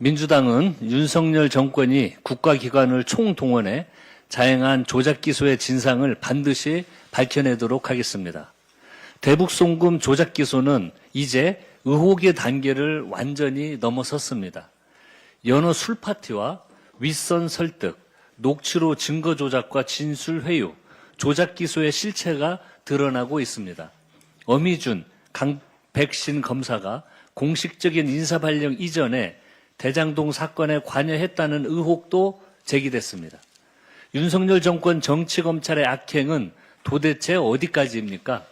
민주당은 윤석열 정권이 국가기관을 총동원해 자행한 조작기소의 진상을 반드시 밝혀내도록 하겠습니다. 대북송금 조작기소는 이제 의혹의 단계를 완전히 넘어섰습니다. 연어 술파티와 윗선 설득, 녹취로 증거 조작과 진술 회유, 조작기소의 실체가 드러나고 있습니다. 어미준, 강백신 검사가 공식적인 인사발령 이전에 대장동 사건에 관여했다는 의혹도 제기됐습니다. 윤석열 정권 정치검찰의 악행은 도대체 어디까지입니까?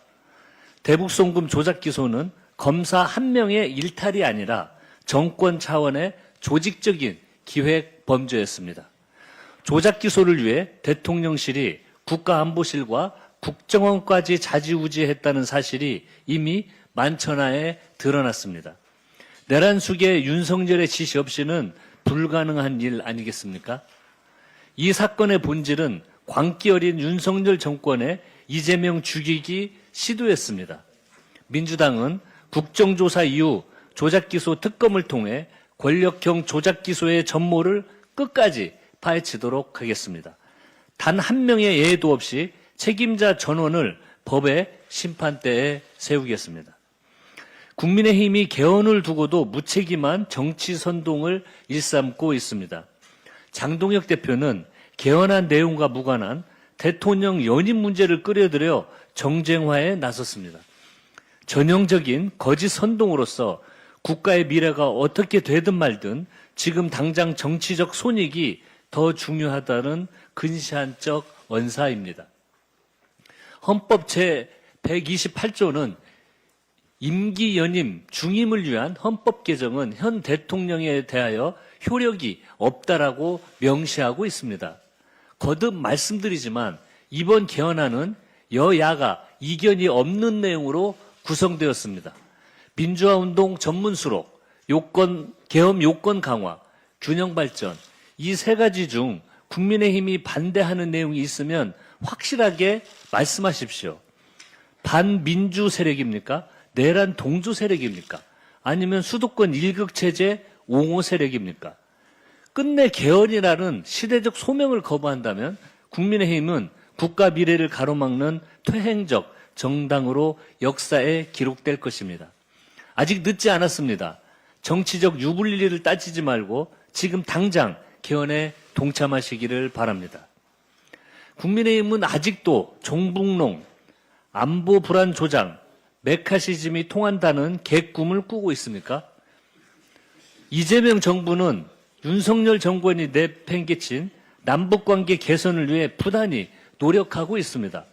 대북송금 조작기소는 검사 한 명의 일탈이 아니라 정권 차원의 조직적인 기획 범죄였습니다. 조작기소를 위해 대통령실이 국가안보실과 국정원까지 좌지우지했다는 사실이 이미 만천하에 드러났습니다. 내란 속에 윤석열의 지시 없이는 불가능한 일 아니겠습니까? 이 사건의 본질은 광기 어린 윤석열 정권의 이재명 죽이기 시도였습니다. 민주당은 국정조사 이후 조작기소 특검을 통해 권력형 조작기소의 전모를 끝까지 파헤치도록 하겠습니다. 단 한 명의 예도 없이 책임자 전원을 법의 심판대에 세우겠습니다. 국민의힘이 개헌을 두고도 무책임한 정치 선동을 일삼고 있습니다. 장동혁 대표는 개헌안 내용과 무관한 대통령 연임 문제를 끌어들여 정쟁화에 나섰습니다. 전형적인 거짓 선동으로서 국가의 미래가 어떻게 되든 말든 지금 당장 정치적 손익이 더 중요하다는 근시안적 언사입니다. 헌법 제128조는 임기 연임, 중임을 위한 헌법 개정은 현 대통령에 대하여 효력이 없다라고 명시하고 있습니다. 거듭 말씀드리지만 이번 개헌안은 여야가 이견이 없는 내용으로 구성되었습니다. 민주화운동 전문수록, 계엄 요건 강화, 균형 발전, 이 세 가지 중 국민의힘이 반대하는 내용이 있으면 확실하게 말씀하십시오. 반민주 세력입니까? 내란 동조 세력입니까? 아니면 수도권 일극체제 옹호 세력입니까? 끝내 개헌이라는 시대적 소명을 거부한다면 국민의힘은 국가 미래를 가로막는 퇴행적 정당으로 역사에 기록될 것입니다. 아직 늦지 않았습니다. 정치적 유불리를 따지지 말고 지금 당장 개헌에 동참하시기를 바랍니다. 국민의힘은 아직도 종북론, 안보 불안 조장, 메카시즘이 통한다는 개꿈을 꾸고 있습니까? 이재명 정부는 윤석열 정권이 내팽개친 남북관계 개선을 위해 부단히 노력하고 있습니다.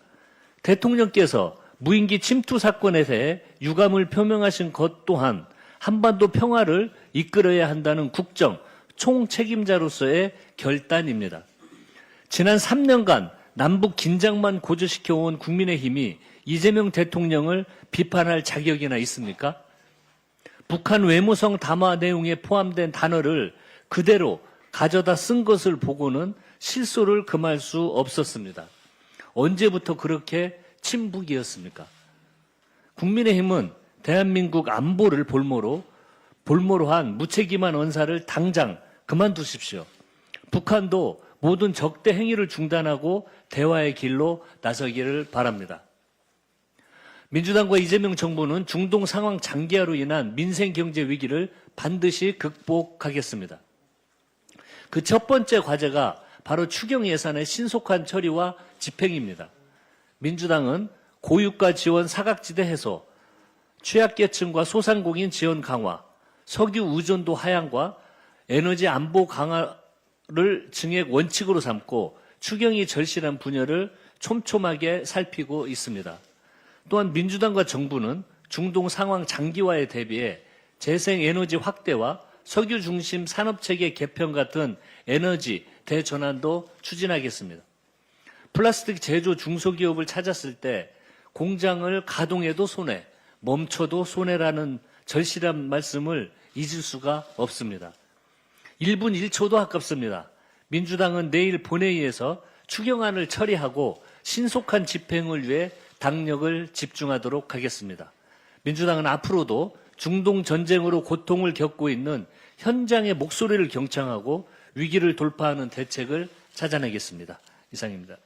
대통령께서 무인기 침투 사건에 대해 유감을 표명하신 것 또한 한반도 평화를 이끌어야 한다는 국정 총책임자로서의 결단입니다. 지난 3년간 남북 긴장만 고조시켜온 국민의힘이 이재명 대통령을 비판할 자격이나 있습니까? 북한 외무성 담화 내용에 포함된 단어를 그대로 가져다 쓴 것을 보고는 실소를 금할 수 없었습니다. 언제부터 그렇게 친북이었습니까? 국민의힘은 대한민국 안보를 볼모로 한 무책임한 언사를 당장 그만두십시오. 북한도 모든 적대 행위를 중단하고 대화의 길로 나서기를 바랍니다. 민주당과 이재명 정부는 중동 상황 장기화로 인한 민생 경제 위기를 반드시 극복하겠습니다. 그 첫 번째 과제가 바로 추경 예산의 신속한 처리와 집행입니다. 민주당은 고유가 지원 사각지대 해소, 취약계층과 소상공인 지원 강화, 석유 의존도 하향과 에너지 안보 강화를 증액 원칙으로 삼고 추경이 절실한 분야를 촘촘하게 살피고 있습니다. 또한 민주당과 정부는 중동 상황 장기화에 대비해 재생에너지 확대와 석유 중심 산업체계 개편 같은 에너지 대전환도 추진하겠습니다. 플라스틱 제조 중소기업을 찾았을 때 공장을 가동해도 손해, 멈춰도 손해라는 절실한 말씀을 잊을 수가 없습니다. 1분 1초도 아깝습니다. 민주당은 내일 본회의에서 추경안을 처리하고 신속한 집행을 위해 당력을 집중하도록 하겠습니다. 민주당은 앞으로도 중동 전쟁으로 고통을 겪고 있는 현장의 목소리를 경청하고 위기를 돌파하는 대책을 찾아내겠습니다. 이상입니다.